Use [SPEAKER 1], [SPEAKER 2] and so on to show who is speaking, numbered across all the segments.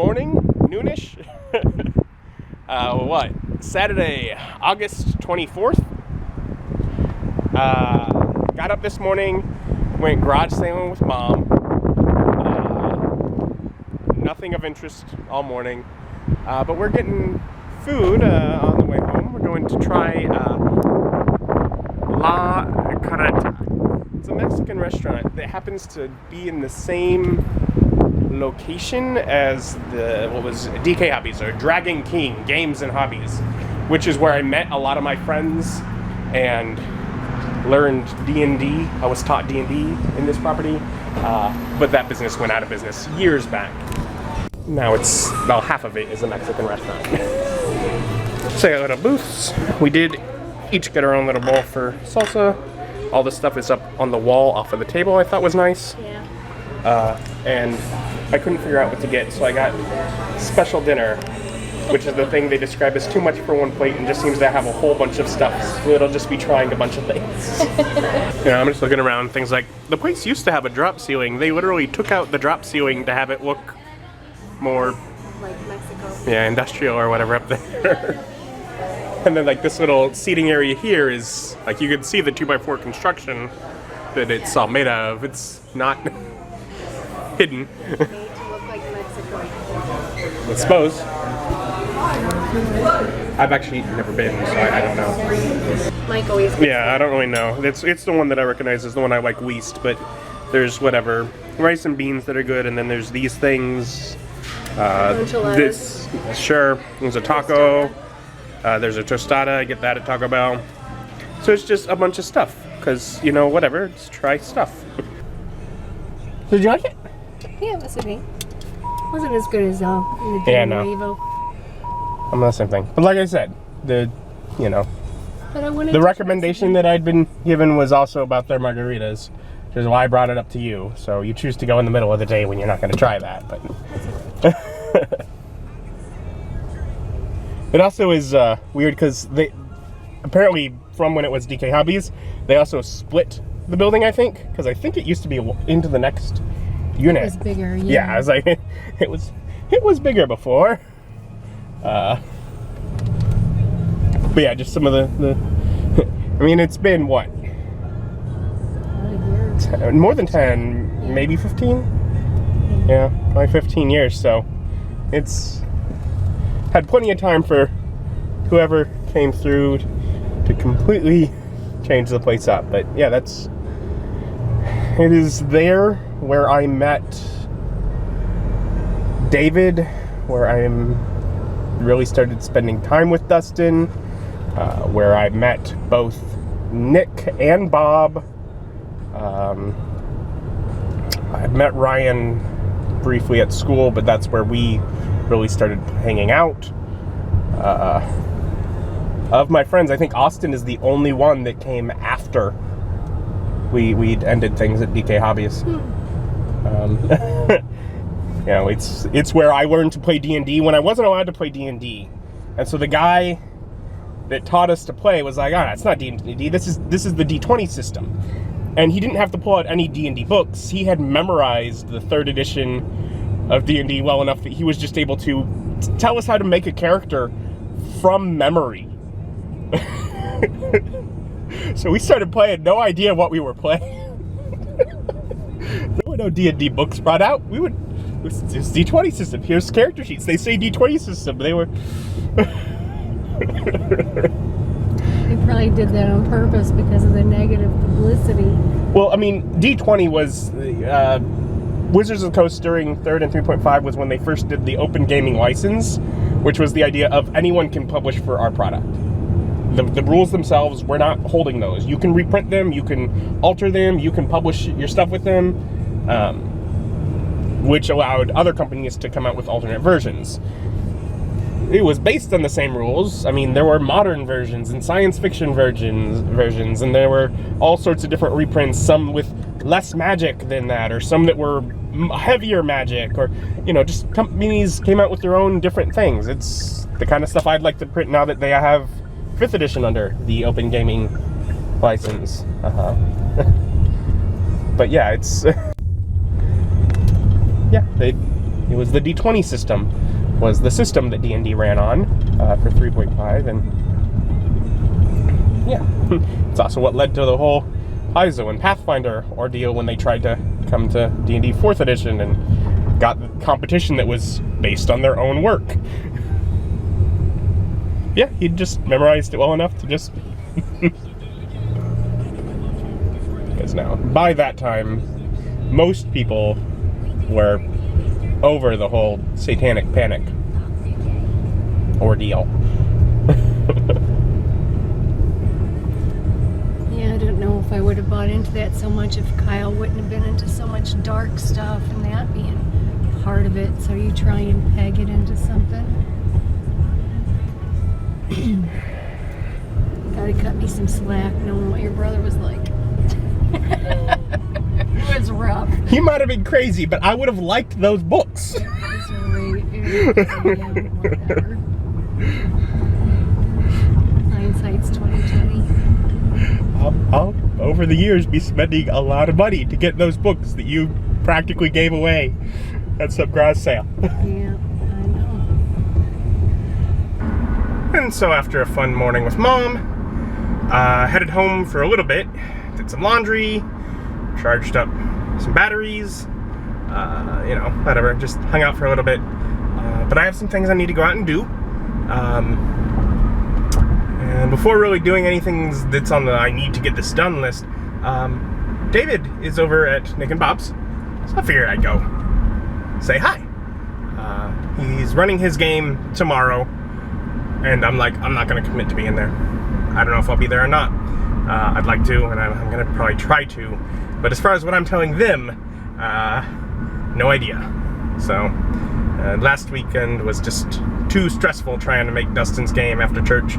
[SPEAKER 1] morning, noonish. Saturday, August 24th. Got up this morning, went garage sailing with Mom. Nothing of interest all morning, but we're getting food on the way home. We're going to try La Carreta. It's a Mexican restaurant that happens to be in the same location as was DK Hobbies, or Dragon King Games and Hobbies, which is where I met a lot of my friends and learned D&D. I was taught D&D in this property, but that business went out of business years back. Now it's about half of it is a Mexican restaurant. So I got little booths. We did each get our own little bowl for salsa. All this stuff is up on the wall off of the table. I thought was nice. Yeah. And I couldn't figure out what to get, so I got special dinner, which is the thing they describe as too much for one plate and just seems to have a whole bunch of stuff. So it'll just be trying a bunch of things. I'm just looking around, things like, the place used to have a drop ceiling. They literally took out the drop ceiling to have it look more like Mexico. Yeah, industrial or whatever up there. And then like this little seating area here is, like, you can see the 2x4 construction that it's all made out of. It's not hidden.
[SPEAKER 2] Made to look like Mexico.
[SPEAKER 1] I suppose. I've actually never been, so I don't know.
[SPEAKER 2] Mike always.
[SPEAKER 1] Yeah, I don't really know. It's the one that I recognize as the one I like least, but there's whatever rice and beans that are good, and then there's these things. This, sure. There's a taco. There's a tostada. I get that at Taco Bell. So it's just a bunch of stuff, because, you know, whatever. Just try stuff. Did you like it?
[SPEAKER 2] Yeah, it was okay. Wasn't as good as the
[SPEAKER 1] yeah, no. I'm the same thing. But like I said, the recommendation that I'd been given was also about their margaritas, which is why I brought it up to you. So you choose to go in the middle of the day when you're not going to try that. But it also is weird because they apparently, from when it was DK Hobbies, they also split the building, I think, because I think it used to be into the next unit.
[SPEAKER 2] It was bigger, yeah.
[SPEAKER 1] Yeah, I was like, it was bigger before. But yeah, just some of the I mean, it's been what? More than 10, yeah. Maybe 15? Yeah, probably 15 years, so it's had plenty of time for whoever came through to completely change the place up. But yeah, it is there where I met David, where I really started spending time with Dustin, where I met both Nick and Bob. I met Ryan briefly at school, but that's where we really started hanging out. Of my friends, I think Austin is the only one that came after we'd ended things at DK Hobbies. You know, it's where I learned to play D&D when I wasn't allowed to play D&D, and so the guy that taught us to play was like, it's not D&D. This is the D20 system, and he didn't have to pull out any D&D books. He had memorized the 3rd edition of D&D well enough that he was just able to tell us how to make a character from memory. So we started playing, no idea what we were playing. There were no D&D books brought out. It's D20 system. Here's character sheets. They say D20 system. They were.
[SPEAKER 2] They probably did that on purpose because of the negative publicity.
[SPEAKER 1] Well, I mean, D20 was Wizards of the Coast during 3rd and 3.5 was when they first did the open gaming license, which was the idea of anyone can publish for our product. The rules themselves, we're not holding those. You can reprint them, you can alter them, you can publish your stuff with them, which allowed other companies to come out with alternate versions. It was based on the same rules. I mean, there were modern versions and science fiction versions, and there were all sorts of different reprints, some with less magic than that, or some that were heavier magic, or, you know, just companies came out with their own different things. It's the kind of stuff I'd like to print now that they have 5th edition under the open gaming license. But yeah, it's yeah, It was the D20 system, was the system that D&D ran on for 3.5, and yeah, it's also what led to the whole Paizo and Pathfinder ordeal when they tried to come to D&D 4th edition and got the competition that was based on their own work. Yeah, he just memorized it well enough to just... Because now, by that time, most people were over the whole satanic panic ordeal.
[SPEAKER 2] Yeah, I don't know if I would have bought into that so much if Kyle wouldn't have been into so much dark stuff and that being part of it. So you try and peg it into something. You gotta cut me some slack knowing what your brother was like. It was rough.
[SPEAKER 1] He might have been crazy, but I would have liked those books.
[SPEAKER 2] It was whatever. Hindsight's 2020.
[SPEAKER 1] I'll, over the years, be spending a lot of money to get those books that you practically gave away at some garage sale.
[SPEAKER 2] Yeah, I know.
[SPEAKER 1] And so after a fun morning with Mom, headed home for a little bit, did some laundry, charged up some batteries, you know, whatever, just hung out for a little bit. But I have some things I need to go out and do. And before really doing anything that's on the I need to get this done list, David is over at Nick and Bob's, so I figured I'd go say hi. He's running his game tomorrow, and I'm like, I'm not going to commit to being there. I don't know if I'll be there or not. I'd like to, and I'm going to probably try to. But as far as what I'm telling them, no idea. So, last weekend was just too stressful trying to make Dustin's game after church.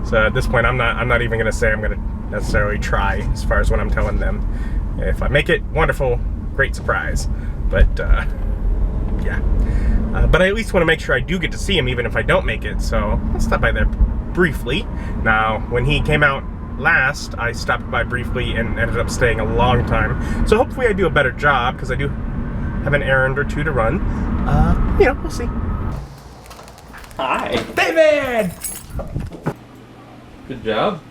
[SPEAKER 1] So at this point, I'm not even going to say I'm going to necessarily try as far as what I'm telling them. If I make it, wonderful, great surprise. But, yeah. But I at least want to make sure I do get to see him, even if I don't make it. So I'll stop by there briefly. Now, when he came out last, I stopped by briefly and ended up staying a long time. So hopefully I do a better job, because I do have an errand or two to run. You know, we'll see.
[SPEAKER 3] Hi.
[SPEAKER 1] David!
[SPEAKER 3] Good job.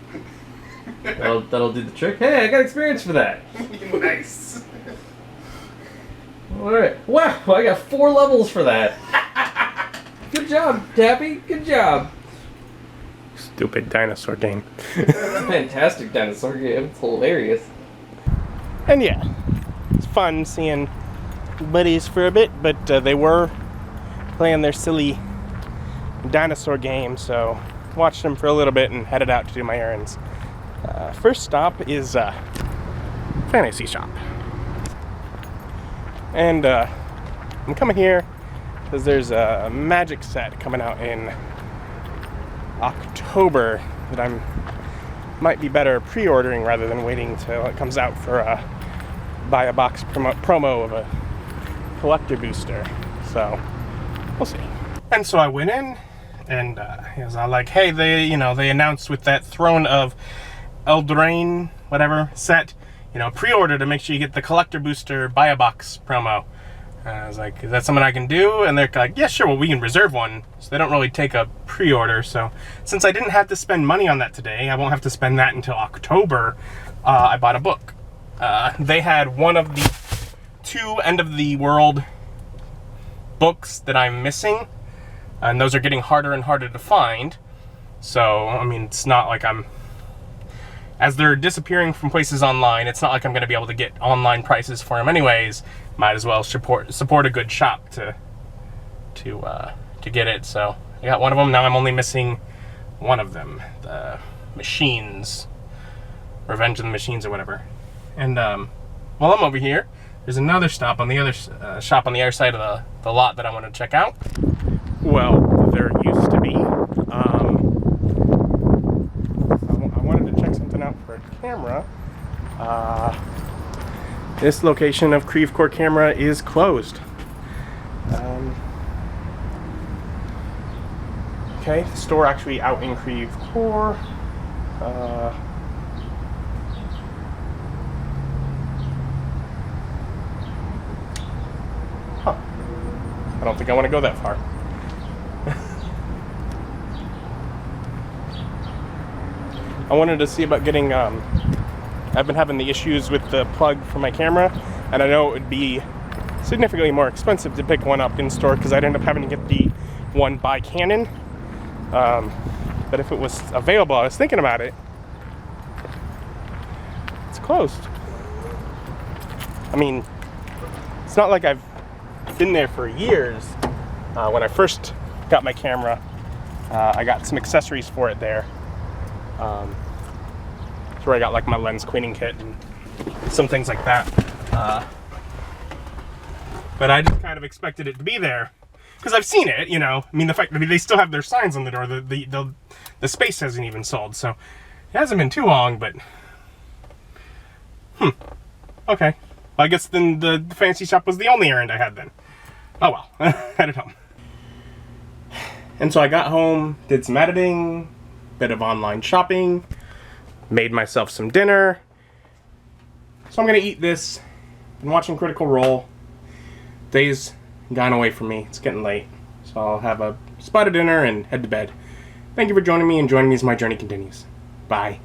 [SPEAKER 3] That'll do the trick. Hey, I got experience for that.
[SPEAKER 1] Nice.
[SPEAKER 3] Alright. Wow, I got 4 levels for that. Good job, Tappy. Good job.
[SPEAKER 1] Stupid dinosaur game.
[SPEAKER 3] Fantastic dinosaur game. It's hilarious.
[SPEAKER 1] And yeah, it's fun seeing buddies for a bit, but they were playing their silly dinosaur game, so watched them for a little bit and headed out to do my errands. First stop is Fantasy Shop. And I'm coming here because there's a Magic set coming out in October that I might be better pre-ordering rather than waiting till it comes out for a buy a box promo of a collector booster. So we'll see. And so I went in, and I was all like, "Hey, they announced with that Throne of Eldraine whatever set, pre-order to make sure you get the collector booster buy a box promo." And I was like, "Is that something I can do?" And they're like, "Yeah, sure. Well, we can reserve one." So they don't really take a pre-order. So since I didn't have to spend money on that today, I won't have to spend that until October. I bought a book. They had one of the 2 End of the World books that I'm missing, and those are getting harder and harder to find. So, I mean, it's not like as they're disappearing from places online, it's not like I'm going to be able to get online prices for them anyways. Might as well support a good shop to get it. So I got one of them. Now I'm only missing one of them, the Machines, Revenge of the Machines or whatever. And while I'm over here, there's another stop on the other shop on the other side of the lot that I want to check out. Well, there used to be. I wanted to check something out for a camera. This location of Creve Coeur Camera is closed. Okay, the store actually out in Creve Coeur. I don't think I want to go that far. I wanted to see about getting, I've been having the issues with the plug for my camera, and I know it would be significantly more expensive to pick one up in store because I'd end up having to get the one by Canon. But if it was available, I was thinking about it. It's closed. I mean, it's not like I've been there for years. When I first got my camera, I got some accessories for it there. That's where I got like my lens cleaning kit and some things like that. But I just kind of expected it to be there because I've seen it, you know. I mean, they still have their signs on the door. The space hasn't even sold, so it hasn't been too long. But okay. Well, I guess then the fancy shop was the only errand I had then. Oh well, headed home. And so I got home, did some editing, bit of online shopping, made myself some dinner. So I'm gonna eat this. Been watching Critical Role. Day's gone away from me. It's getting late. So I'll have a spot of dinner and head to bed. Thank you for joining me, and joining me as my journey continues. Bye.